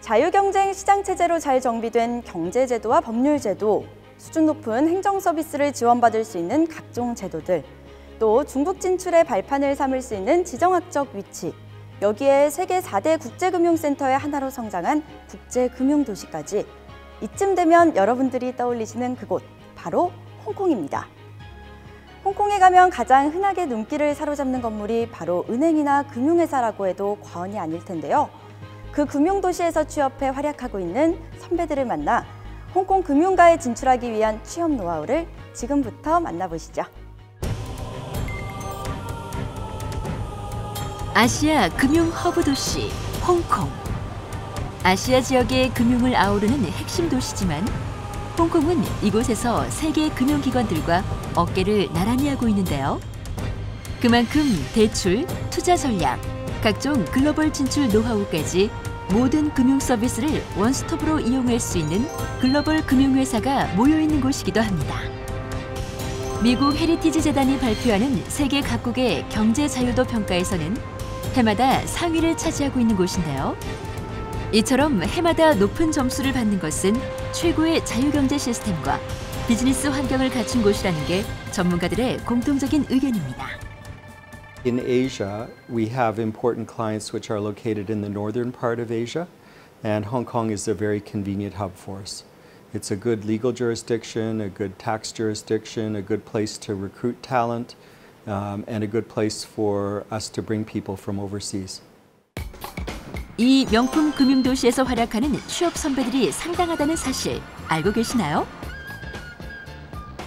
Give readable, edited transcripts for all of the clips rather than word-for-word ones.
자유경쟁 시장체제로 잘 정비된 경제제도와 법률제도, 수준 높은 행정서비스를 지원받을 수 있는 각종 제도들, 또 중국 진출의 발판을 삼을 수 있는 지정학적 위치, 여기에 세계 4대 국제금융센터의 하나로 성장한 국제금융도시까지, 이쯤 되면 여러분들이 떠올리시는 그곳, 바로 홍콩입니다. 홍콩에 가면 가장 흔하게 눈길을 사로잡는 건물이 바로 은행이나 금융회사라고 해도 과언이 아닐 텐데요. 그 금융도시에서 취업해 활약하고 있는 선배들을 만나 홍콩 금융가에 진출하기 위한 취업 노하우를 지금부터 만나보시죠. 아시아 금융 허브 도시 홍콩. 아시아 지역의 금융을 아우르는 핵심 도시지만 홍콩은 이곳에서 세계 금융기관들과 어깨를 나란히 하고 있는데요. 그만큼 대출, 투자 전략, 각종 글로벌 진출 노하우까지 모든 금융 서비스를 원스톱으로 이용할 수 있는 글로벌 금융회사가 모여있는 곳이기도 합니다. 미국 헤리티지 재단이 발표하는 세계 각국의 경제 자유도 평가에서는 해마다 상위를 차지하고 있는 곳인데요. 이처럼 해마다 높은 점수를 받는 것은 최고의 자유경제 시스템과 비즈니스 환경을 갖춘 곳이라는 게 전문가들의 공통적인 의견입니다. In Asia, we have important clients which are located in the northern part of Asia, and Hong Kong is a very convenient hub for us. It's a good legal jurisdiction, a good tax jurisdiction, a good place to recruit talent, and a good place for us to bring people from overseas. 이 명품 금융도시에서 활약하는 취업 선배들이 상당하다는 사실 알고 계시나요?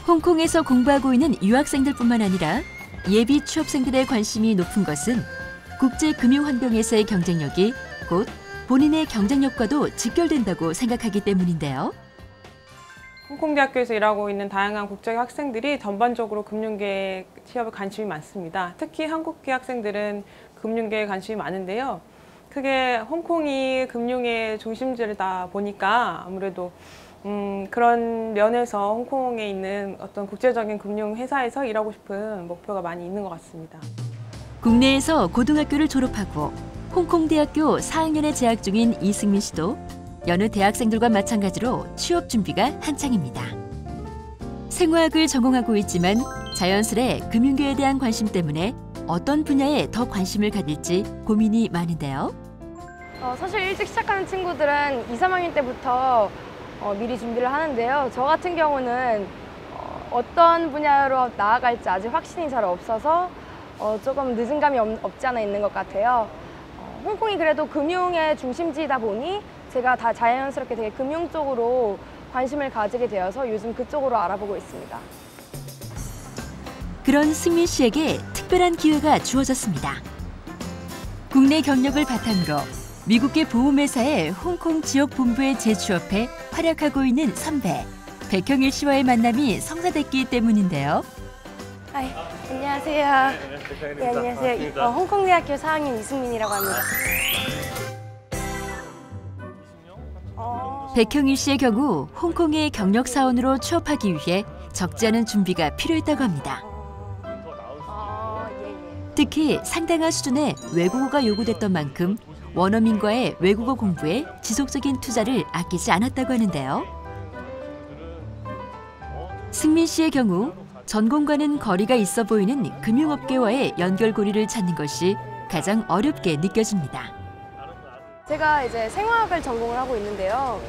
홍콩에서 공부하고 있는 유학생들뿐만 아니라 예비 취업생들의 관심이 높은 것은 국제금융환경에서의 경쟁력이 곧 본인의 경쟁력과도 직결된다고 생각하기 때문인데요. 홍콩대학교에서 일하고 있는 다양한 국적 학생들이 전반적으로 금융계 취업에 관심이 많습니다. 특히 한국계 학생들은 금융계에 관심이 많은데요. 크게 홍콩이 금융의 중심지다 보니까 아무래도 그런 면에서 홍콩에 있는 어떤 국제적인 금융회사에서 일하고 싶은 목표가 많이 있는 것 같습니다. 국내에서 고등학교를 졸업하고 홍콩대학교 4학년에 재학 중인 이승민 씨도 여느 대학생들과 마찬가지로 취업 준비가 한창입니다. 생화학을 전공하고 있지만 자연스레 금융계에 대한 관심 때문에 어떤 분야에 더 관심을 가질지 고민이 많은데요. 사실 일찍 시작하는 친구들은 2, 3학년 때부터 미리 준비를 하는데요. 저 같은 경우는 어떤 분야로 나아갈지 아직 확신이 잘 없어서 조금 늦은 감이 없지 않아 있는 것 같아요. 홍콩이 그래도 금융의 중심지이다 보니 제가 다 자연스럽게 되게 금융 쪽으로 관심을 가지게 되어서 요즘 그쪽으로 알아보고 있습니다. 그런 승민 씨에게 특별한 기회가 주어졌습니다. 국내 경력을 바탕으로 미국계 보험회사의 홍콩 지역 본부에 재취업해 활약하고 있는 선배 백형일 씨와의 만남이 성사됐기 때문인데요. 안녕하세요. 네, 안녕하세요. 홍콩대학교 4학년 이승민이라고 합니다. 백형일 씨의 경우 홍콩의 경력 사원으로 취업하기 위해 적지 않은 준비가 필요했다고 합니다. 특히 상당한 수준의 외국어가 요구됐던 만큼 원어민과의 외국어 공부에 지속적인 투자를 아끼지 않았다고 하는데요. 승민 씨의 경우 전공과는 거리가 있어 보이는 금융업계와의 연결고리를 찾는 것이 가장 어렵게 느껴집니다. 제가 이제 생화학을 전공을 하고 있는데요.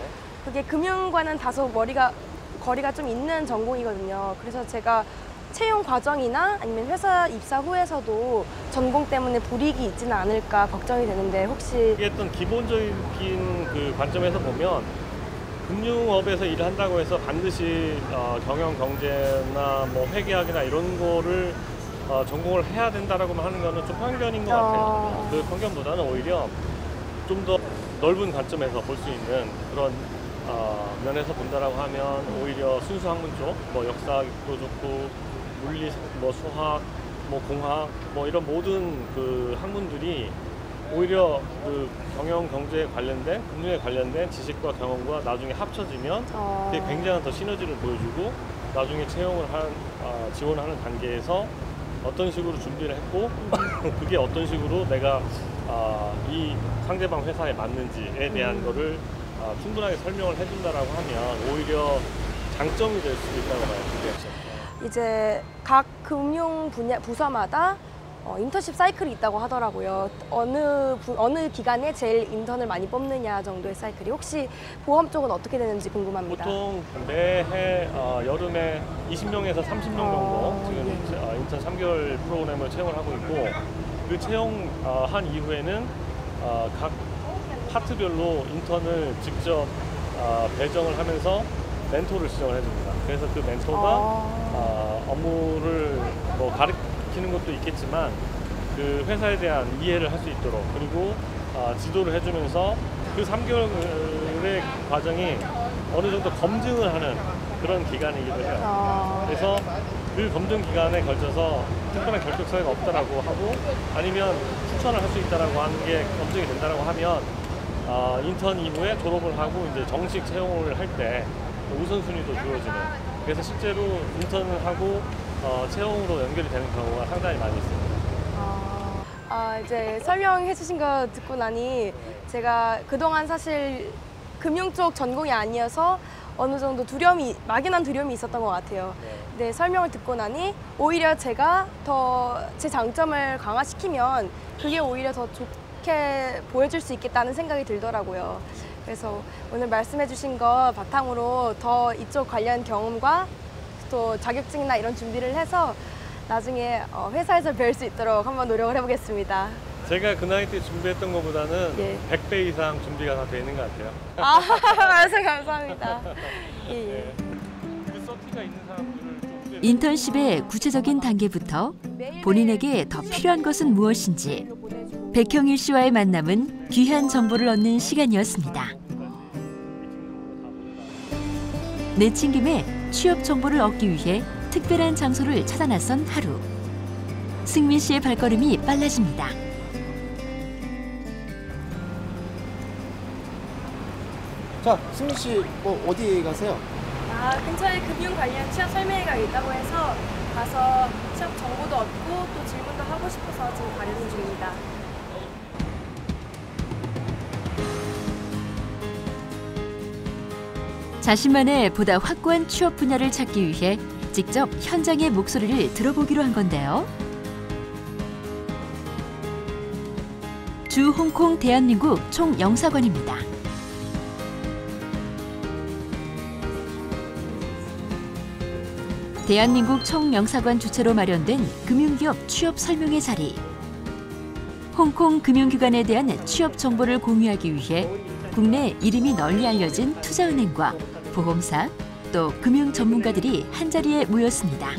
그게 금융과는 다소 거리가 좀 있는 전공이거든요. 그래서 제가 채용 과정이나 아니면 회사 입사 후에서도 전공 때문에 불이익이 있지는 않을까 걱정이 되는데 혹시 어떤 기본적인 그 관점에서 보면 금융업에서 일을 한다고 해서 반드시 경영 경제나 뭐 회계학이나 이런 거를 전공을 해야 된다라고만 하는 거는 좀 편견인 것 같아요. 그 편견보다는 오히려 좀 더 넓은 관점에서 볼 수 있는 그런 면에서 본다라고 하면 오히려 순수 학문 쪽, 뭐 역사도 좋고 물리, 뭐 수학, 뭐 공학, 뭐 이런 모든 그 학문들이 오히려 그 경영 경제에 관련된 금융에 관련된 지식과 경험과 나중에 합쳐지면 그게 굉장한 더 시너지를 보여주고 나중에 채용을 지원하는 단계에서 어떤 식으로 준비를 했고 그게 어떤 식으로 내가 이 상대방 회사에 맞는지에 대한 거를 충분하게 설명을 해준다라고 하면 오히려 장점이 될 수도 있다고 봐요. 이제 각 금융 분야 부서마다 인턴십 사이클이 있다고 하더라고요. 어느 기간에 제일 인턴을 많이 뽑느냐 정도의 사이클이. 혹시 보험 쪽은 어떻게 되는지 궁금합니다. 보통 매해 여름에 20명에서 30명 정도 지금 인턴 3개월 프로그램을 채용을 하고 있고, 그 채용한 이후에는 각 파트별로 인턴을 직접 배정을 하면서 멘토를 지정을 해줍니다. 그래서 그 멘토가 업무를 뭐 가르치는 것도 있겠지만 그 회사에 대한 이해를 할 수 있도록, 그리고 지도를 해주면서 그 3개월의 과정이 어느 정도 검증을 하는 그런 기간이기도 해요. 그래서 그 검증 기간에 걸쳐서 특별한 결격 사유가 없다라고 하고, 아니면 추천을 할 수 있다라고 하는 게 검증이 된다라고 하면 인턴 이후에 졸업을 하고 이제 정식 채용을 할 때 우선순위도 주어지는, 그래서 실제로 인턴을 하고 채용으로 연결이 되는 경우가 상당히 많이 있습니다. 이제 설명해 주신 거 듣고 나니 제가 그동안 사실 금융 쪽 전공이 아니어서 어느 정도 막연한 두려움이 있었던 것 같아요. 근데 설명을 듣고 나니 오히려 제가 더 제 장점을 강화시키면 그게 오히려 더 좋게 보여줄 수 있겠다는 생각이 들더라고요. 그래서 오늘 말씀해 주신 거 바탕으로 더 이쪽 관련 경험과 또 자격증이나 이런 준비를 해서 나중에 회사에서 배울 수 있도록 한번 노력을 해보겠습니다. 제가 그 나이 때 준비했던 것보다는 100배 이상 준비가 다 돼 있는 것 같아요. 말씀 감사합니다. 예. 그 서티가 있는 사람들을 좀 인턴십의 구체적인 단계부터 본인에게 더 필요한 것은 무엇인지 백형일 씨와의 만남은 귀한 정보를 얻는 시간이었습니다. 내친 김에 취업 정보를 얻기 위해 특별한 장소를 찾아 나선 하루. 승민 씨의 발걸음이 빨라집니다. 자, 승민 씨, 어디 가세요? 근처에 금융 관련 취업 설명회가 있다고 해서 가서 취업 정보도 얻고 또 질문도 하고 싶어서 지금 가려는 중입니다. 자신만의 보다 확고한 취업 분야를 찾기 위해 직접 현장의 목소리를 들어보기로 한 건데요. 주 홍콩 대한민국 총영사관입니다. 대한민국 총영사관 주최로 마련된 금융기업 취업 설명회 자리. 홍콩 금융기관에 대한 취업 정보를 공유하기 위해 국내 이름이 널리 알려진 투자은행과 보험사, 또 금융 전문가들이 한자리에 모였습니다.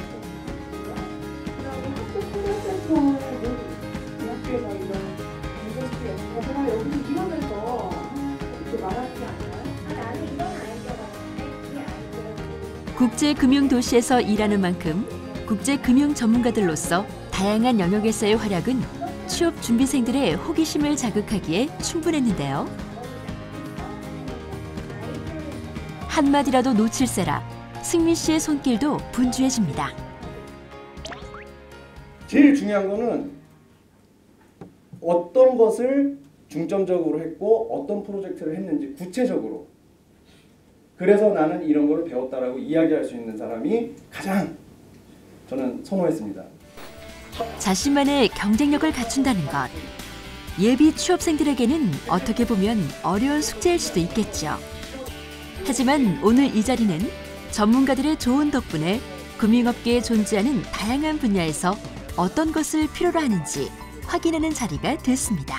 국제금융도시에서 일하는 만큼 국제금융 전문가들로서 다양한 영역에서의 활약은 취업 준비생들의 호기심을 자극하기에 충분했는데요. 한마디라도 놓칠세라 승민 씨의 손길도 분주해집니다. 제일 중요한 거는 어떤 것을 중점적으로 했고 어떤 프로젝트를 했는지 구체적으로, 그래서 나는 이런 걸 배웠다라고 이야기할 수 있는 사람이 가장 저는 선호했습니다. 자신만의 경쟁력을 갖춘다는 것. 예비 취업생들에게는 어떻게 보면 어려운 숙제일 수도 있겠죠. 하지만 오늘 이 자리는 전문가들의 조언 덕분에 금융업계에 존재하는 다양한 분야에서 어떤 것을 필요로 하는지 확인하는 자리가 됐습니다.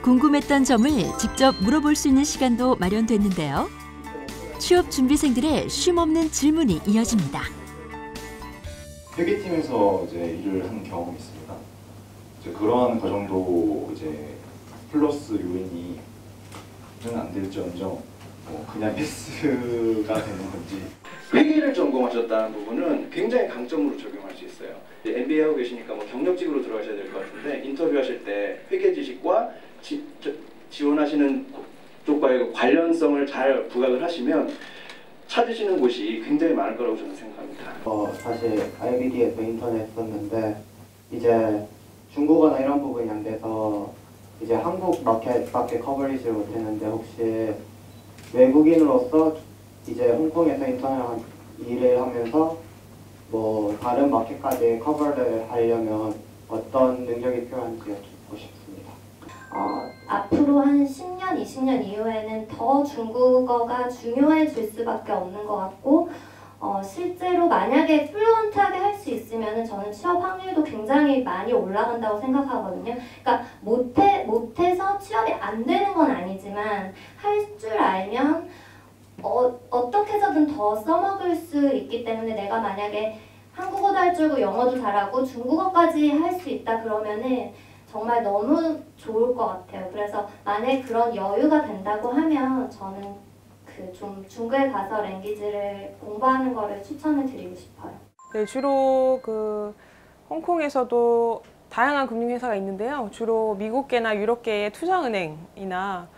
궁금했던 점을 직접 물어볼 수 있는 시간도 마련됐는데요. 취업 준비생들의 쉼없는 질문이 이어집니다. 회계팀에서 이제 일을 한 경험이 있습니다. 이제 그러한 과정도 이제 플러스 요인이 안 될지언정 그냥 패스가 되는 건지. 회계를 전공하셨다는 부분은 굉장히 강점으로 적용할 수 있어요. MBA 하고 계시니까 경력직으로 들어가셔야 될 것 같은데, 인터뷰하실 때 회계 지식과 지원하시는 쪽과의 관련성을 잘 부각을 하시면 찾으시는 곳이 굉장히 많을 거라고 저는 생각합니다. 사실 IBD에서 인턴 했었는데 이제 중국어나 이런 부분이 안 돼서 이제 한국 마켓밖에 커버리지를 못했는데 혹시 외국인으로서 이제 홍콩에서 인턴을 일을 하면서 뭐 다른 마켓까지 커버를 하려면 어떤 능력이 필요한지 여쭙고 싶습니다. 앞으로 한 10년, 20년 이후에는 더 중국어가 중요해질 수밖에 없는 것 같고 실제로 만약에 플루언트하게 할 수 있으면 저는 취업 확률도 굉장히 많이 올라간다고 생각하거든요. 그러니까 못해서 취업이 안 되는 건 아니지만 할 줄 알면 어떻게 해서든 더 써먹을 수 있기 때문에 내가 만약에 한국어도 할 줄고 영어도 잘하고 중국어까지 할 수 있다 그러면은 정말 너무 좋을 것 같아요. 그래서 만약에 그런 여유가 된다고 하면 저는 좀 중국에 가서 랭귀지를 공부하는 거를 추천을 드리고 싶어요. 네, 주로 홍콩에서도 다양한 금융회사가 있는데요. 주로 미국계나 유럽계의 투자은행이나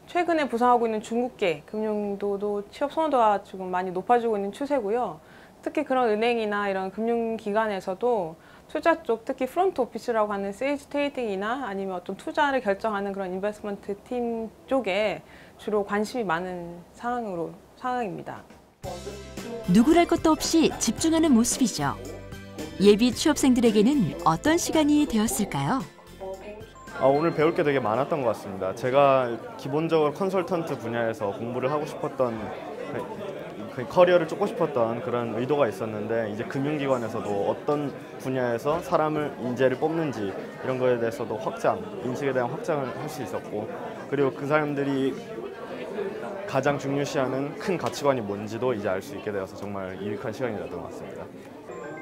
최근에 부상하고 있는 중국계 금융도도 취업 선호도가 지금 많이 높아지고 있는 추세고요. 특히 그런 은행이나 이런 금융기관에서도 투자 쪽, 특히 프론트 오피스라고 하는 세일즈 트레이딩이나 아니면 어떤 투자를 결정하는 그런 인베스트먼트 팀 쪽에 주로 관심이 많은 상황입니다. 누구랄 것도 없이 집중하는 모습이죠. 예비 취업생들에게는 어떤 시간이 되었을까요? 오늘 배울 게 되게 많았던 것 같습니다. 제가 기본적으로 컨설턴트 분야에서 공부를 하고 싶었던, 커리어를 쫓고 싶었던 그런 의도가 있었는데 이제 금융기관에서도 어떤 분야에서 인재를 뽑는지 이런 거에 대해서도 인식에 대한 확장을 할 수 있었고, 그리고 그 사람들이 가장 중요시하는 큰 가치관이 뭔지도 이제 알 수 있게 되어서 정말 유익한 시간이었던 것 같습니다.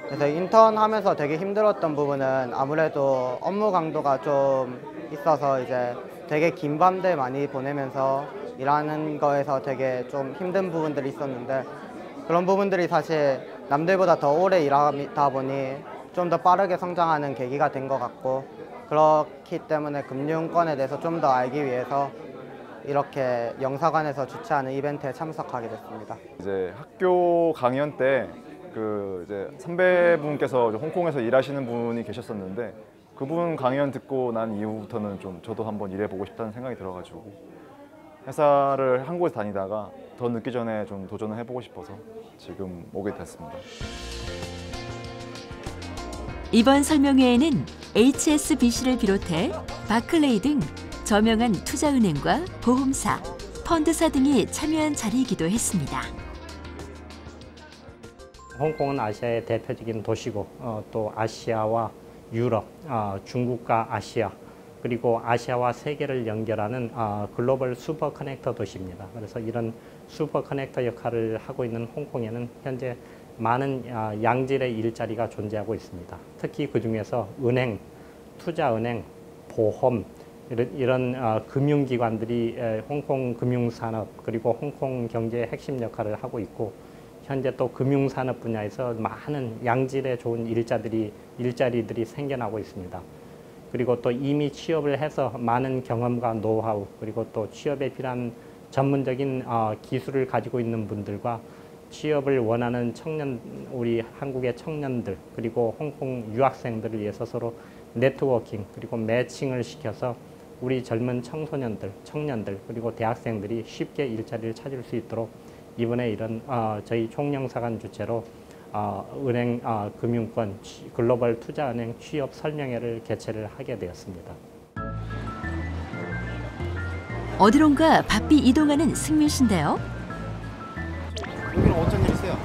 그래서 인턴 하면서 되게 힘들었던 부분은 아무래도 업무 강도가 좀 있어서 이제 되게 긴 밤들 많이 보내면서 일하는 거에서 되게 좀 힘든 부분들이 있었는데, 그런 부분들이 사실 남들보다 더 오래 일하다 보니 좀 더 빠르게 성장하는 계기가 된 것 같고, 그렇기 때문에 금융권에 대해서 좀 더 알기 위해서 이렇게 영사관에서 주최하는 이벤트에 참석하게 됐습니다. 이제 학교 강연 때 이제 선배분께서 홍콩에서 일하시는 분이 계셨었는데, 그분 강연 듣고 난 이후부터는 좀 저도 한번 일해보고 싶다는 생각이 들어가지고 회사를 한 곳에 다니다가 더 늦기 전에 좀 도전을 해보고 싶어서 지금 오게 됐습니다. 이번 설명회에는 HSBC를 비롯해 바클레이 등 저명한 투자은행과 보험사, 펀드사 등이 참여한 자리이기도 했습니다. 홍콩은 아시아의 대표적인 도시고 또 아시아와 유럽, 중국과 아시아, 그리고 아시아와 세계를 연결하는 글로벌 슈퍼 커넥터 도시입니다. 그래서 이런 슈퍼 커넥터 역할을 하고 있는 홍콩에는 현재 많은 양질의 일자리가 존재하고 있습니다. 특히 그중에서 은행, 투자은행, 보험, 이런 금융기관들이 홍콩 금융산업 그리고 홍콩 경제의 핵심 역할을 하고 있고, 현재 또 금융산업 분야에서 많은 양질의 좋은 일자리들이 생겨나고 있습니다. 그리고 또 이미 취업을 해서 많은 경험과 노하우, 그리고 또 취업에 필요한 전문적인 기술을 가지고 있는 분들과 취업을 원하는 우리 한국의 청년들, 그리고 홍콩 유학생들을 위해서 서로 네트워킹, 그리고 매칭을 시켜서 우리 젊은 청년들, 그리고 대학생들이 쉽게 일자리를 찾을 수 있도록 이번에 이런 저희 총영사관 주최로 은행 금융권 글로벌 투자은행 취업 설명회를 개최를 하게 되었습니다. 어디론가 바삐 이동하는 승민 씨인데요. 여기는 어쩐 일이세요?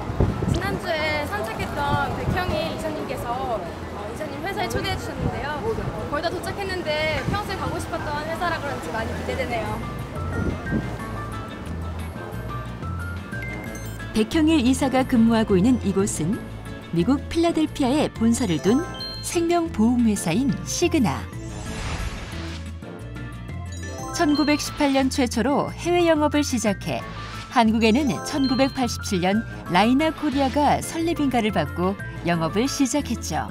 지난주에 산책했던 백형일 이사님께서 이사님 회사에 초대해 주셨는데요. 거의 다 도착했는데 평소에 가고 싶었던 회사라 그런지 많이 기대되네요. 백형일 이사가 근무하고 있는 이곳은 미국 필라델피아에 본사를 둔 생명보험회사인 시그나. 1918년 최초로 해외 영업을 시작해 한국에는 1987년 라이나 코리아가 설립인가를 받고 영업을 시작했죠.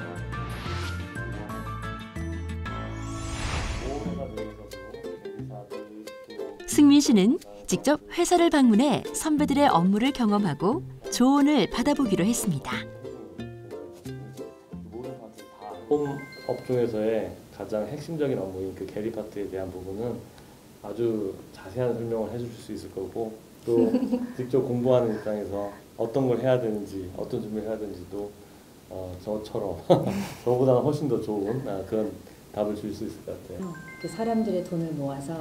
승민 씨는 직접 회사를 방문해 선배들의 업무를 경험하고 조언을 받아보기로 했습니다. 업종에서의 가장 핵심적인 업무인 그 게리 파트에 대한 부분은 아주 자세한 설명을 해줄 수 있을 거고 또 직접 공부하는 입장에서 어떤 걸 해야 되는지 어떤 준비를 해야 되는지도 저처럼 저보다는 훨씬 더 좋은 그런 답을 줄 수 있을 것 같아요. 사람들의 돈을 모아서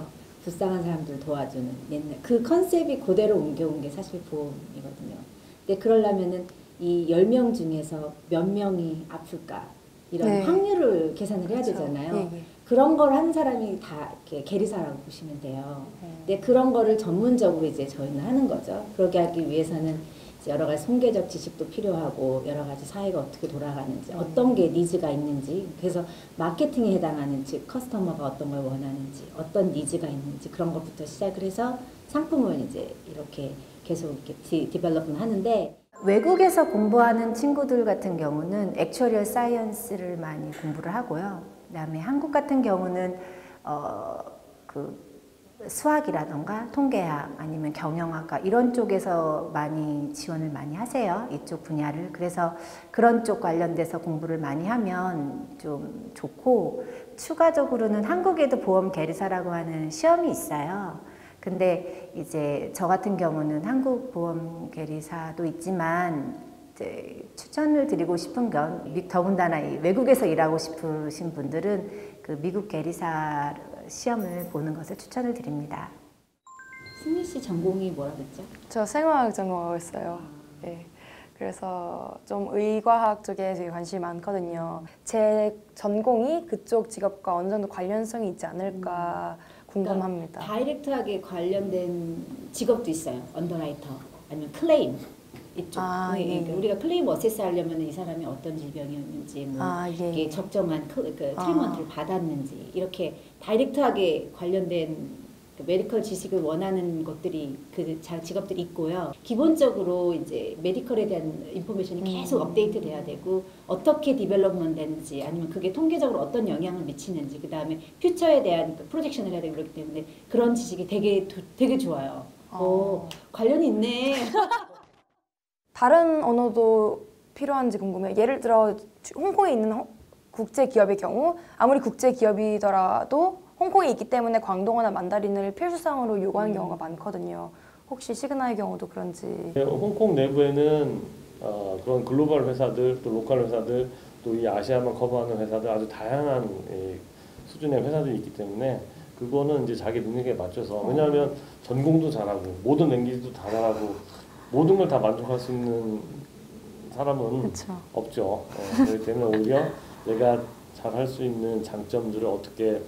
불쌍한 사람들 도와주는 옛날 그 컨셉이 그대로 옮겨온 게 사실 보험이거든요. 근데 그러려면은 이 10명 중에서 몇 명이 아플까 이런 네. 확률을 계산을 해야 그렇죠. 되잖아요. 예, 예. 그런 걸 한 사람이 다 이렇게 계리사라고 보시면 돼요. 근데 그런 거를 전문적으로 이제 저희는 하는 거죠. 그러게 하기 위해서는 이제 여러 가지 통계적 지식도 필요하고 여러 가지 사회가 어떻게 돌아가는지 어떤 게 니즈가 있는지 그래서 마케팅에 해당하는 즉 커스터머가 어떤 걸 원하는지 어떤 니즈가 있는지 그런 것부터 시작을 해서 상품을 이제 이렇게 계속 이렇게 디벨롭을 하는데 외국에서 공부하는 친구들 같은 경우는 액추어리얼 사이언스를 많이 공부를 하고요. 그다음에 한국 같은 경우는 그 수학이라던가 통계학 아니면 경영학과 이런 쪽에서 많이 지원을 많이 하세요. 이쪽 분야를. 그래서 그런 쪽 관련돼서 공부를 많이 하면 좀 좋고 추가적으로는 한국에도 보험 계리사라고 하는 시험이 있어요. 근데 이제 저 같은 경우는 한국 보험 계리사도 있지만 이제 추천을 드리고 싶은 건 더군다나 외국에서 일하고 싶으신 분들은 그 미국 계리사 시험을 보는 것을 추천을 드립니다. 승리 씨 전공이 뭐라 그랬죠? 저 생화학 전공하고 있어요. 네. 그래서 좀 의과학 쪽에 되게 관심이 많거든요. 제 전공이 그쪽 직업과 어느 정도 관련성이 있지 않을까 궁금합니다. 그러니까 다이렉트하게 관련된 직업도 있어요. 언더라이터 아니면 클레임 이쪽. 예. 우리가 클레임 어세스 하려면 이 사람이 어떤 질병이었는지 뭐 이게 적정한 트리트먼트를 받았는지 이렇게 다이렉트하게 관련된 메디컬 지식을 원하는 것들이 그 직업들이 있고요. 기본적으로 이제 메디컬에 대한 인포메이션이 계속 업데이트 돼야 되고 어떻게 디벨롭먼트 되는지 아니면 그게 통계적으로 어떤 영향을 미치는지 그 다음에 퓨처에 대한 프로젝션을 해야 되고 그렇기 때문에 그런 지식이 되게 좋아요. 관련이 있네. 다른 언어도 필요한지 궁금해요. 예를 들어 홍콩에 있는 국제 기업의 경우 아무리 국제 기업이더라도 홍콩에 있기 때문에 광동어나 만다린을 필수상으로 요구하는 경우가 많거든요. 혹시 시그나의 경우도 그런지? 홍콩 내부에는 그런 글로벌 회사들, 또 로컬 회사들, 또 이 아시아만 커버하는 회사들 아주 다양한 수준의 회사들이 있기 때문에 그거는 이제 자기 능력에 맞춰서 왜냐하면 전공도 잘하고 모든 랭귀지도 다 잘하고 모든 걸 다 만족할 수 있는 사람은 그쵸. 없죠. 그렇기 때문에 오히려 내가 잘 할 수 있는 장점들을 어떻게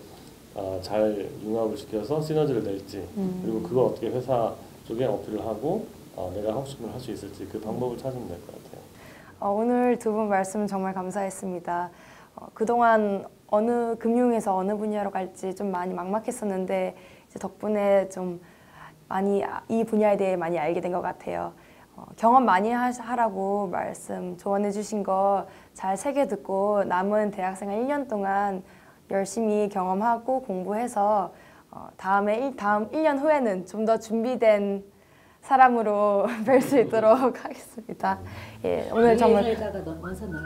잘 융합을 시켜서 시너지를 낼지 그리고 그걸 어떻게 회사 쪽에 어필을 하고 내가 하고 싶은 걸 할 수 있을지 그 방법을 찾으면 될 것 같아요. 오늘 두 분 말씀 정말 감사했습니다. 그동안 어느 금융에서 어느 분야로 갈지 좀 많이 막막했었는데 이제 덕분에 좀 많이 이 분야에 대해 많이 알게 된 것 같아요. 경험 많이 하라고 말씀 조언해 주신 거 잘 새겨 듣고 남은 대학생활 1년 동안 열심히 경험하고 공부해서 다음 1년 후에는 좀 더 준비된 사람으로 뵐 수 있도록 하겠습니다. 예, 오늘 정말 살다가 넘어서 나요.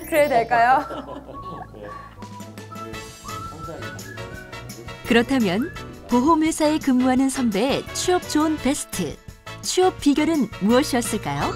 그래야 될까요? 그렇다면 보험회사에 근무하는 선배의 취업 좋은 베스트, 취업 비결은 무엇이었을까요?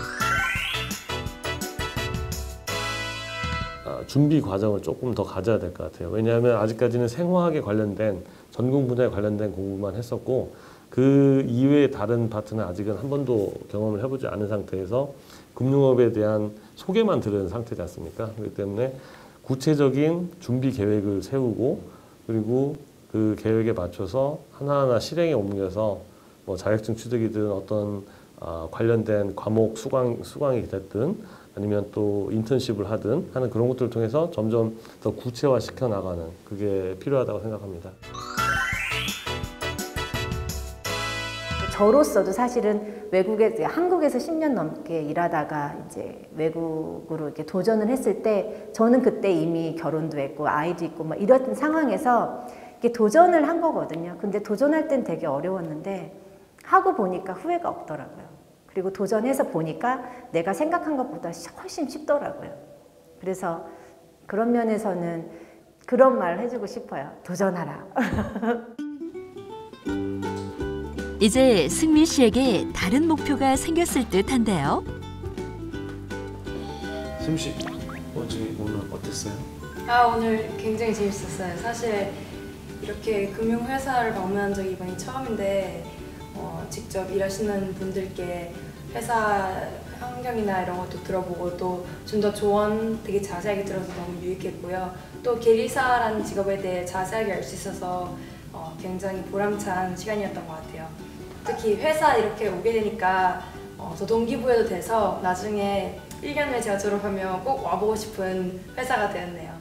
준비 과정을 조금 더 가져야 될 것 같아요. 왜냐하면 아직까지는 생화학에 관련된 전공 분야에 관련된 공부만 했었고 그 이외의 다른 파트는 아직은 한 번도 경험을 해보지 않은 상태에서 금융업에 대한 소개만 들은 상태지 않습니까? 그렇기 때문에 구체적인 준비 계획을 세우고 그리고 그 계획에 맞춰서 하나하나 실행에 옮겨서 뭐 자격증 취득이든 어떤 관련된 과목 수강이 됐든 아니면 또 인턴십을 하든 하는 그런 것들을 통해서 점점 더 구체화시켜 나가는 그게 필요하다고 생각합니다. 저로서도 사실은 한국에서 10년 넘게 일하다가 이제 외국으로 이렇게 도전을 했을 때 저는 그때 이미 결혼도 했고 아이도 있고 막 이런 상황에서 이렇게 도전을 한 거거든요. 근데 도전할 땐 되게 어려웠는데 하고 보니까 후회가 없더라고요. 그리고 도전해서 보니까 내가 생각한 것보다 훨씬 쉽더라고요. 그래서 그런 면에서는 그런 말을 해주고 싶어요. 도전하라. 이제 승민 씨에게 다른 목표가 생겼을 듯한데요. 승민 씨, 오늘 어땠어요? 오늘 굉장히 재밌었어요. 사실 이렇게 금융회사를 방문한 적이 이번이 처음인데 직접 일하시는 분들께 회사 환경이나 이런 것도 들어보고 또 좀 더 조언 되게 자세하게 들어서 너무 유익했고요. 또 계리사라는 직업에 대해 자세하게 알 수 있어서 굉장히 보람찬 시간이었던 것 같아요. 특히 회사 이렇게 오게 되니까 더 동기부여도 돼서 나중에 1년 후에 제가 졸업하면 꼭 와보고 싶은 회사가 되었네요.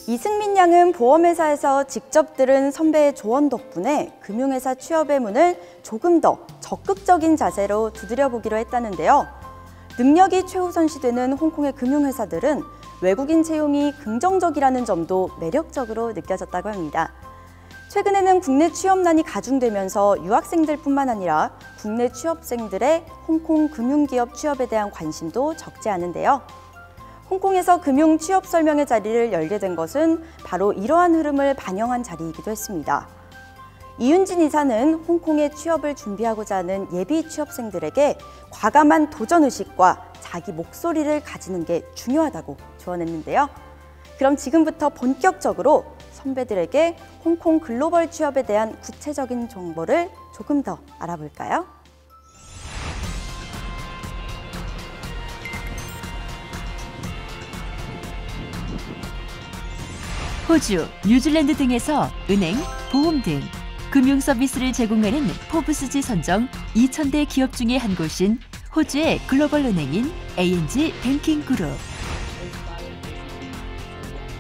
이승민 양은 보험회사에서 직접 들은 선배의 조언 덕분에 금융회사 취업의 문을 조금 더 적극적인 자세로 두드려보기로 했다는데요. 능력이 최우선시되는 홍콩의 금융회사들은 외국인 채용이 긍정적이라는 점도 매력적으로 느껴졌다고 합니다. 최근에는 국내 취업난이 가중되면서 유학생들뿐만 아니라 국내 취업생들의 홍콩 금융기업 취업에 대한 관심도 적지 않은데요. 홍콩에서 금융 취업 설명회 자리를 열게 된 것은 바로 이러한 흐름을 반영한 자리이기도 했습니다. 이윤진 이사는 홍콩에 취업을 준비하고자 하는 예비 취업생들에게 과감한 도전의식과 자기 목소리를 가지는 게 중요하다고 조언했는데요. 그럼 지금부터 본격적으로 선배들에게 홍콩 글로벌 취업에 대한 구체적인 정보를 조금 더 알아볼까요? 호주, 뉴질랜드 등에서 은행, 보험 등 금융 서비스를 제공하는 포브스지 선정 2,000대 기업 중에 한 곳인 호주의 글로벌 은행인 A&G 뱅킹 그룹.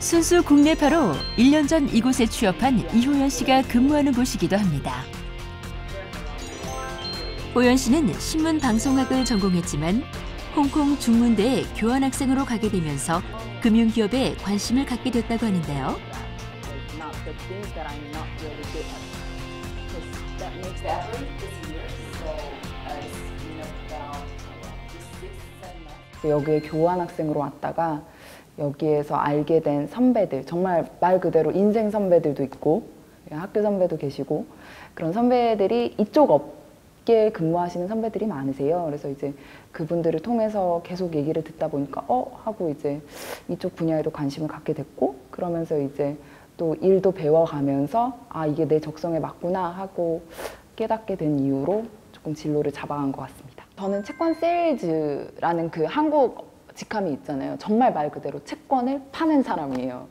순수 국내파로 1년 전 이곳에 취업한 이호연 씨가 근무하는 곳이기도 합니다. 호연 씨는 신문방송학을 전공했지만 홍콩 중문대에 교환학생으로 가게 되면서 금융기업에 관심을 갖게 됐다고 하는데요. 여기에 교환학생으로 왔다가 여기에서 알게 된 선배들, 정말 말 그대로 인생 선배들도 있고 학교 선배도 계시고 그런 선배들이 이쪽 업계에 근무하시는 선배들이 많으세요. 그래서 이제 그분들을 통해서 계속 얘기를 듣다 보니까 하고 이제 이쪽 분야에도 관심을 갖게 됐고 그러면서 이제 또 일도 배워가면서 이게 내 적성에 맞구나 하고 깨닫게 된 이후로 조금 진로를 잡아간 것 같습니다. 저는 채권 세일즈라는 그 한국 직함이 있잖아요. 정말 말 그대로 채권을 파는 사람이에요.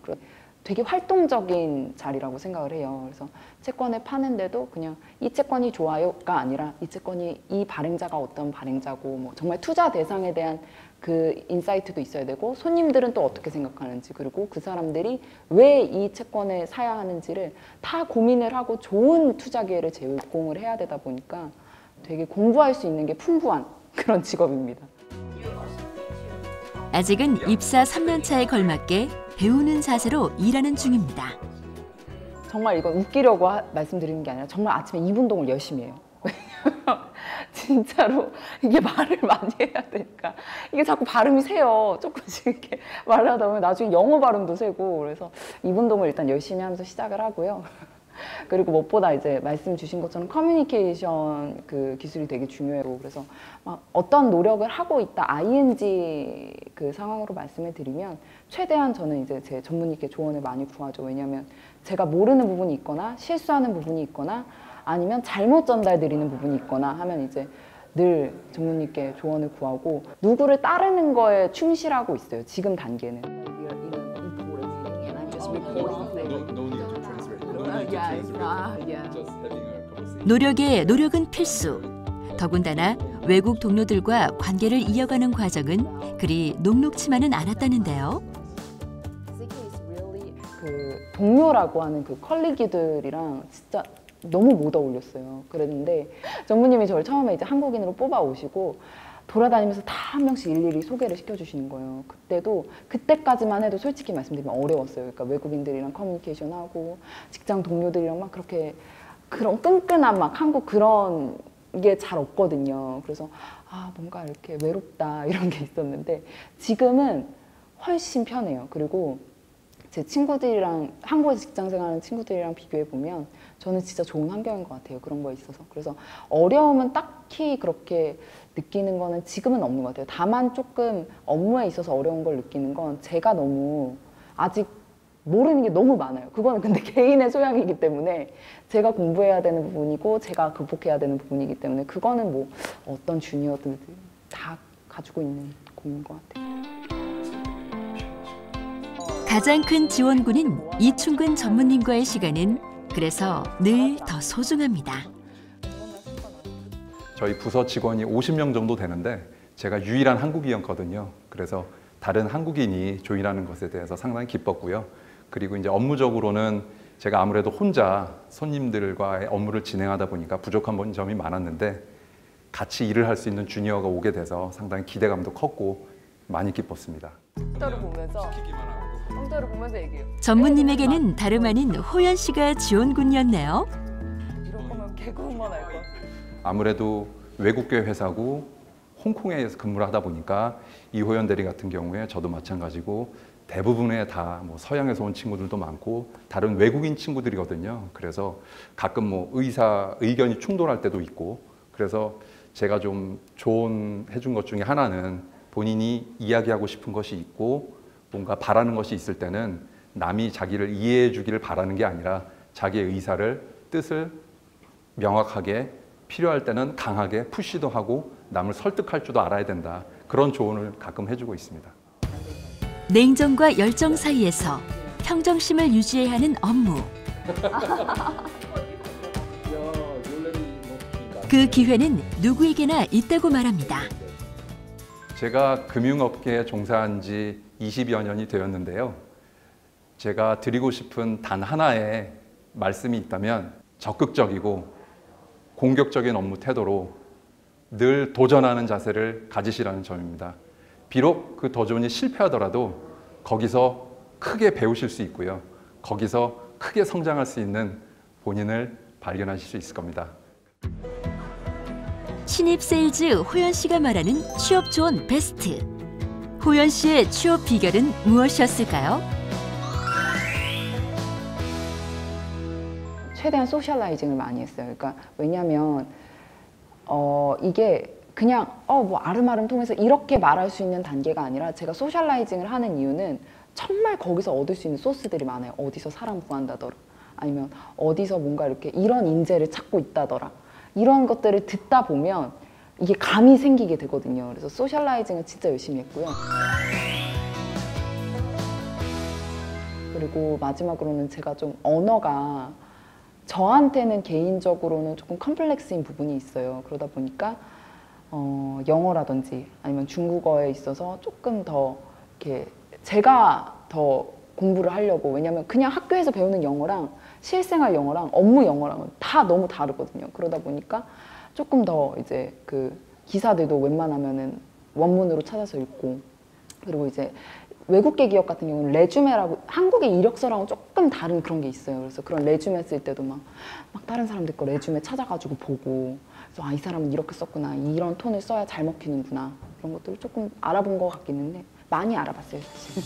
되게 활동적인 자리라고 생각을 해요. 그래서 채권을 파는데도 그냥 이 채권이 좋아요가 아니라 이 채권이 이 발행자가 어떤 발행자고 뭐 정말 투자 대상에 대한 그 인사이트도 있어야 되고 손님들은 또 어떻게 생각하는지 그리고 그 사람들이 왜 이 채권을 사야 하는지를 다 고민을 하고 좋은 투자 기회를 제공을 해야 되다 보니까 되게 공부할 수 있는 게 풍부한 그런 직업입니다. 아직은 입사 3년 차에 걸맞게 배우는 자세로 일하는 중입니다. 정말 이건 웃기려고 말씀드리는 게 아니라 정말 아침에 2분동을 열심히 해요. 진짜로 이게 말을 많이 해야 되니까 이게 자꾸 발음이 새요. 조금씩 이렇게 말을 하다 보면 나중에 영어 발음도 새고 그래서 2분동을 일단 열심히 하면서 시작을 하고요. 그리고 무엇보다 이제 말씀 주신 것처럼 커뮤니케이션 그 기술이 되게 중요해요. 그래서 막 어떤 노력을 하고 있다 ING 그 상황으로 말씀을 드리면 최대한 저는 이제 제 전문의께 조언을 많이 구하죠. 왜냐하면 제가 모르는 부분이 있거나 실수하는 부분이 있거나 아니면 잘못 전달드리는 부분이 있거나 하면 이제 늘 전문의께 조언을 구하고 누구를 따르는 거에 충실하고 있어요. 지금 단계는. 노력에 노력은 필수. 더군다나 외국 동료들과 관계를 이어가는 과정은 그리 녹록치만은 않았다는데요. 그 동료라고 하는 그 컬리기들이랑 진짜 너무 못 어울렸어요. 그랬는데 전무님이 저를 처음에 이제 한국인으로 뽑아 오시고 돌아다니면서 다 한 명씩 일일이 소개를 시켜주시는 거예요. 그때까지만 해도 솔직히 말씀드리면 어려웠어요. 그러니까 외국인들이랑 커뮤니케이션하고 직장 동료들이랑 막 그렇게 그런 끈끈한 막 한국 그런 게 잘 없거든요. 그래서 뭔가 이렇게 외롭다 이런 게 있었는데 지금은 훨씬 편해요. 그리고 제 친구들이랑 한국에서 직장 생활하는 친구들이랑 비교해 보면 저는 진짜 좋은 환경인 것 같아요. 그런 거에 있어서. 그래서 어려움은 딱히 그렇게 느끼는 거는 지금은 없는 것 같아요. 다만 조금 업무에 있어서 어려운 걸 느끼는 건 제가 너무 아직 모르는 게 너무 많아요. 그거는 근데 개인의 소양이기 때문에 제가 공부해야 되는 부분이고 제가 극복해야 되는 부분이기 때문에 그거는 뭐 어떤 주니어들 다 가지고 있는 고민인 것 같아요. 가장 큰 지원군인 이충근 전무님과의 시간은 그래서 늘 더 소중합니다. 저희 부서 직원이 50명 정도 되는데 제가 유일한 한국인이었거든요. 그래서 다른 한국인이 조인하는 것에 대해서 상당히 기뻤고요. 그리고 이제 업무적으로는 제가 아무래도 혼자 손님들과의 업무를 진행하다 보니까 부족한 점이 많았는데 같이 일을 할 수 있는 주니어가 오게 돼서 상당히 기대감도 컸고 많이 기뻤습니다. 컴퓨터를 보면서 얘기해요. 전무님에게는 다름 아닌 호연 씨가 지원군이었네요. 이런 거면 개그우먼 알 것 같아요. 아무래도 외국계 회사고 홍콩에서 근무를 하다 보니까 이호연 대리 같은 경우에 저도 마찬가지고 대부분의 다 뭐 서양에서 온 친구들도 많고 다른 외국인 친구들이거든요. 그래서 가끔 뭐 의견이 충돌할 때도 있고 그래서 제가 좀 조언해준 것 중에 하나는 본인이 이야기하고 싶은 것이 있고 뭔가 바라는 것이 있을 때는 남이 자기를 이해해 주기를 바라는 게 아니라 자기의 의사를, 뜻을 명확하게 필요할 때는 강하게 푸시도 하고 남을 설득할 줄도 알아야 된다. 그런 조언을 가끔 해주고 있습니다. 냉정과 열정 사이에서 평정심을 유지해야 하는 업무. 그 기회는 누구에게나 있다고 말합니다. 제가 금융업계에 종사한 지 20여 년이 되었는데요. 제가 드리고 싶은 단 하나의 말씀이 있다면 적극적이고 공격적인 업무 태도로 늘 도전하는 자세를 가지시라는 점입니다. 비록 그 도전이 실패하더라도 거기서 크게 배우실 수 있고요. 거기서 크게 성장할 수 있는 본인을 발견하실 수 있을 겁니다. 신입 세일즈 호연 씨가 말하는 취업 조언 베스트. 호연 씨의 취업 비결은 무엇이었을까요? 최대한 소셜라이징을 많이 했어요. 그러니까 왜냐하면 이게 그냥 뭐 아름아름 통해서 이렇게 말할 수 있는 단계가 아니라 제가 소셜라이징을 하는 이유는 정말 거기서 얻을 수 있는 소스들이 많아요. 어디서 사람 구한다더라. 아니면 어디서 뭔가 이렇게 이런 인재를 찾고 있다더라. 이런 것들을 듣다 보면 이게 감이 생기게 되거든요. 그래서 소셜라이징을 진짜 열심히 했고요. 그리고 마지막으로는 제가 좀 언어가 저한테는 개인적으로는 조금 컴플렉스인 부분이 있어요. 그러다 보니까 영어라든지 아니면 중국어에 있어서 조금 더 이렇게 제가 더 공부를 하려고. 왜냐면 그냥 학교에서 배우는 영어랑 실생활 영어랑 업무 영어랑은 다 너무 다르거든요. 그러다 보니까 조금 더 이제 그 기사들도 웬만하면은 원문으로 찾아서 읽고, 그리고 이제 외국계 기업 같은 경우는 레주메라고 한국의 이력서랑은 조금 다른 그런 게 있어요. 그래서 그런 레주메 쓸 때도 막 다른 사람들 거 레주메 찾아가지고 보고, 그래서 이 사람은 이렇게 썼구나, 이런 톤을 써야 잘 먹히는구나, 이런 것들을 조금 알아본 것 같긴 한데 많이 알아봤어요, 사실.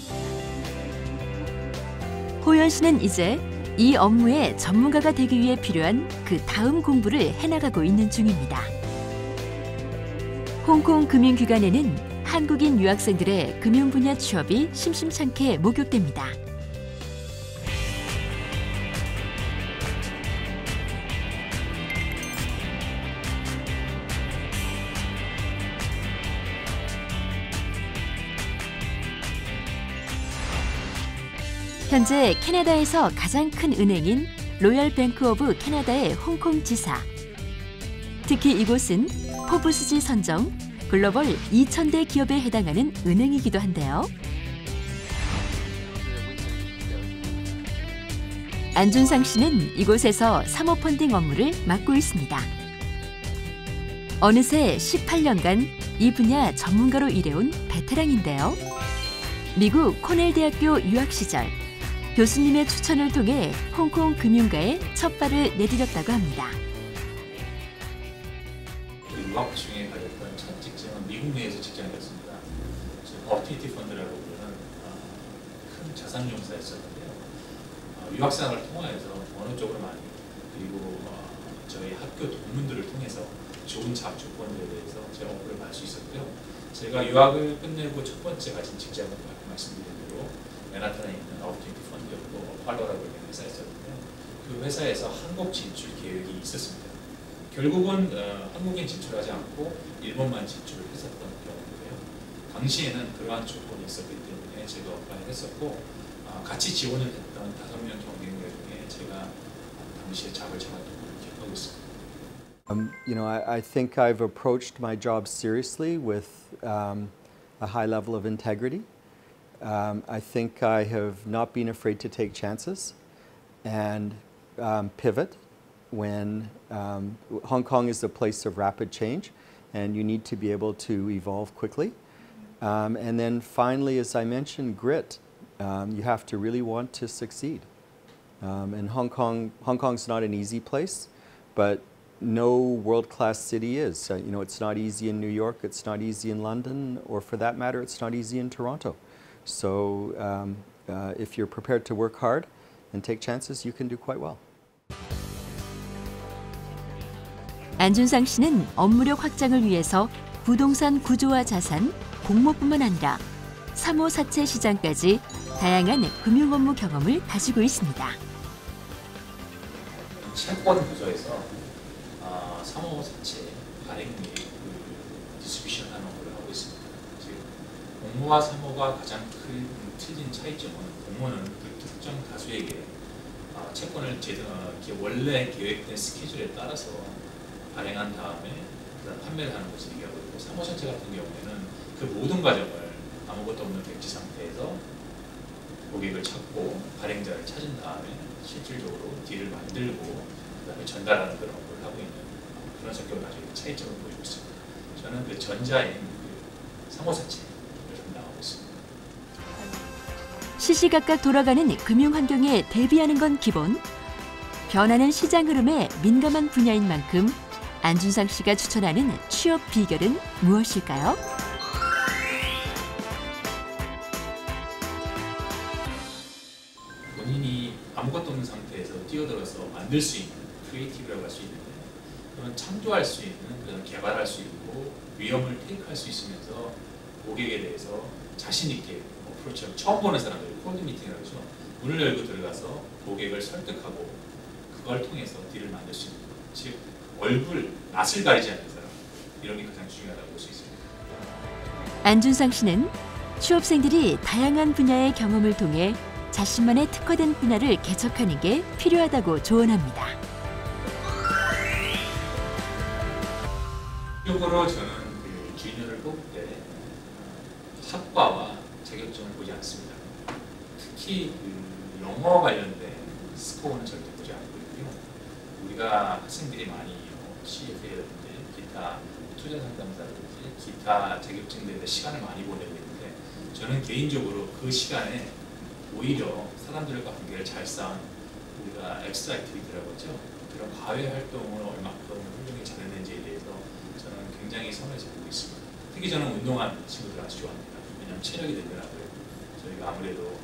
호연 씨는 이제 이 업무의 전문가가 되기 위해 필요한 그 다음 공부를 해나가고 있는 중입니다. 홍콩 금융기관에는 한국인 유학생들의 금융 분야 취업이 심심찮게 목욕됩니다. 현재 캐나다에서 가장 큰 은행인 로열 뱅크 오브 캐나다의 홍콩 지사. 특히 이곳은 포브스지 선정 글로벌 2,000대 기업에 해당하는 은행이기도 한데요. 안준상 씨는 이곳에서 사모펀딩 업무를 맡고 있습니다. 어느새 18년간 이 분야 전문가로 일해온 베테랑인데요. 미국 코넬 대학교 유학 시절 교수님의 추천을 통해 홍콩 금융가에 첫 발을 내디뎠다고 합니다. 유학 중에 가졌던 첫 직장은 미국 내에서 직장이었습니다. 업티티 펀드라고 부르는 자산용사였었는데요. 유학생활을 통하여서 어느 쪽으로 많이 그리고 저희 학교 동문들을 통해서 좋은 잡 조건들에 대해서 제가 업무를 할 수 있었고요. 제가 유학을 끝내고 첫 번째 가진 직장은 아까 말씀드린 대로 맨하탄에 있는 아웃팅 펀드였고 팔로라고 하는 회사였었는데요. 그 회사에서 한국 진출 계획이 있었습니다. 결국은 한국인 진출하지 않고 일본만 진출을 했었던 경우인데요. 당시에는 그러한 조건이 있었기 때문에 제가 업무를 했었고 같이 지원을 했던 5명 경쟁자 중에 제가 당시에 잡을 잡았던 걸 기억하고 있습니다. You know, I think I've approached my job seriously with a high level of integrity. I think I have not been afraid to take chances and pivot when Hong Kong is a place of rapid change and you need to be able to evolve quickly. And then finally, as I mentioned, grit. You have to really want to succeed. And Hong Kong's not an easy place, but no world-class city is. You know, it's not easy in New York, it's not easy in London, or for that matter, it's not easy in Toronto. So if you're prepared to work hard and take chances, you can do quite well. 안준상 씨는 업무력 확장을 위해서 부동산 구조화 자산, 공모뿐만 아니라 사모 사채 시장까지 다양한 금융 업무 경험을 가지고 있습니다. 채권 구조에서 사모 사채 발행 및 디스트리뷰션 하는 업무를 하고 있습니다. 즉 공모와 사모가 가장 큰 틀린 차이점은 공모는 그 특정 다수에게 채권을 원래 계획된 스케줄에 따라서 발행한 다음에 판매를 하는 것을 얘기하고 있고, 사모 자체 같은 경우에는 그 모든 과정을 아무것도 없는 백지 상태에서 고객을 찾고 발행자를 찾은 다음에 실질적으로 딜을 만들고 그다음에 전달하는 그런 업무를 하고 있는 그런 성격을 가지고 있는 차이점을 보이고 있습니다. 저는 그 전자인 사모 자체를 담당하고 있습니다. 시시각각 돌아가는 금융 환경에 대비하는 건 기본. 변하는 시장 흐름에 민감한 분야인 만큼 안준상 씨가 추천하는 취업 비결은 무엇일까요? 본인이 아무것도 없는 상태에서 뛰어들어서 만들 수 있는 크리에이티브라고 할 수 있는데, 그런 창조할 수 있는, 그런 개발할 수 있고 위험을 테이크할 수 있으면서 고객에 대해서 자신 있게 어프로치하고, 처음 보는 사람들 콜드 미팅이라고 하죠. 문을 열고 들어가서 고객을 설득하고 그걸 통해서 딜을 만들 수 있는, 즉 얼굴, 낯을 가리지 않는 사람, 이런 게 가장 중요하다고 볼 수 있습니다. 안준상 씨는 취업생들이 다양한 분야의 경험을 통해 자신만의 특화된 분야를 개척하는 게 필요하다고 조언합니다. 적으로 저는 그 주니어를 뽑을 때 학과와 자격증을 보지 않습니다. 특히 그 영어 관련된 스코어는 절대 보지 않고 있고요. 우리가 학생들이 많이 CFA라든지 기타 투자 상담사라든지 기타 자격증들에 시간을 많이 보내고 있는데, 저는 개인적으로 그 시간에 오히려 사람들과 관계를 잘 쌓은 우리가 엑스트라 액티비티라고 하죠. 그런 과외 활동을 얼마큼 훌륭히 잘했는지에 대해서 저는 굉장히 선호해서 보고 있습니다. 특히 저는 운동하는 친구들 아주 좋아합니다. 왜냐하면 체력이 늘더라고요. 저희가 아무래도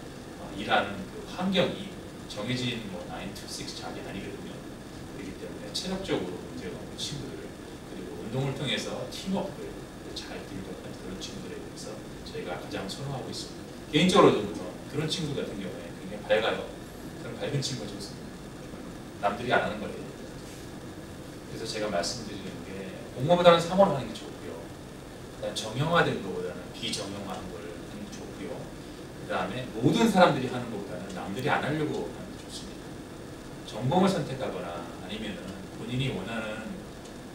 일하는 그 환경이 정해진 9 to 6 잡이 아니거든요. 그렇기 때문에 체력적으로 문제가 없는 친구들을, 그리고 운동을 통해서 팀워크를 잘 빌드업한 그런 친구들에 대해서 저희가 가장 선호하고 있습니다. 개인적으로도 그런 친구 같은 경우에 굉장히 밝아요. 그런 밝은 친구가 좋습니다. 남들이 안 하는 거예요. 그래서 제가 말씀드리는 게 공모보다는 사모를 하는 게 좋고요. 정형화된 것보다는 비정형화한 걸 하는 게 좋고요. 그 다음에 모든 사람들이 하는 것보다는 남들이 안 하려고 하는 게 좋습니다. 전공을 선택하거나 아니면은 본인이 원하는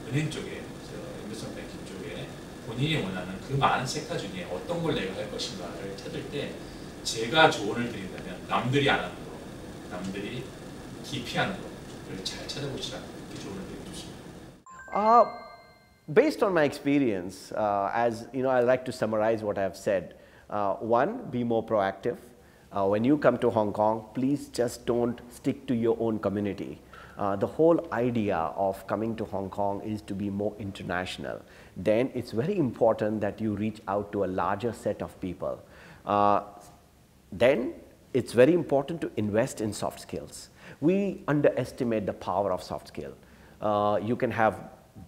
은행 쪽에, 인베스트먼트 뱅킹 쪽에 본인이 원하는 그 많은 섹터 중에 어떤 걸 내가 할 것인가를 찾을 때 제가 조언을 드린다면 남들이 안 하는 거, 남들이 기피하는 거를 잘 찾아보시라고 이렇게 조언을 드리고 싶습니다. Based on my experience, as you know, I like to summarize what I have said. One, be more proactive. When you come to Hong Kong, please just don't stick to your own community. The whole idea of coming to Hong Kong is to be more international. Then it's very important that you reach out to a larger set of people. Then it's very important to invest in soft skills. We underestimate the power of soft skill. You can have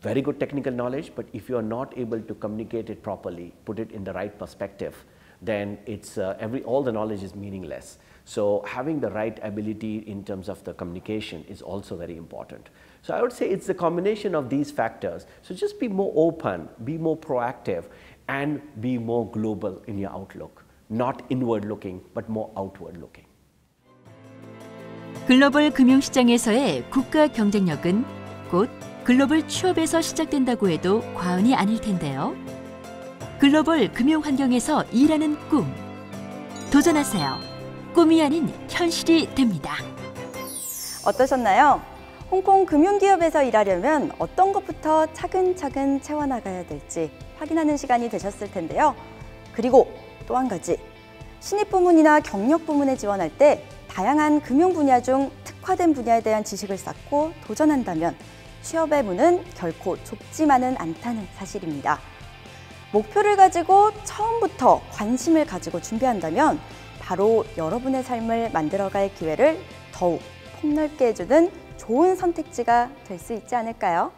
very good technical knowledge, but if you are not able to communicate it properly, put it in the right perspective, then it's all the knowledge is meaningless. So having the right ability in terms of the communication is also very important. So I would say it's a combination of these factors. So just be more open, be more proactive, and be more global in your outlook. Not inward looking, but more outward looking. 글로벌 금융시장에서의 국가 경쟁력은 곧 글로벌 취업에서 시작된다고 해도 과언이 아닐 텐데요. 글로벌 금융 환경에서 일하는 꿈. 도전하세요. 꿈이 아닌 현실이 됩니다. 어떠셨나요? 홍콩 금융기업에서 일하려면 어떤 것부터 차근차근 채워나가야 될지 확인하는 시간이 되셨을 텐데요. 그리고 또 한 가지, 신입 부문이나 경력 부문에 지원할 때 다양한 금융 분야 중 특화된 분야에 대한 지식을 쌓고 도전한다면 취업의 문은 결코 좁지만은 않다는 사실입니다. 목표를 가지고 처음부터 관심을 가지고 준비한다면 바로 여러분의 삶을 만들어갈 기회를 더욱 폭넓게 해주는 좋은 선택지가 될 수 있지 않을까요?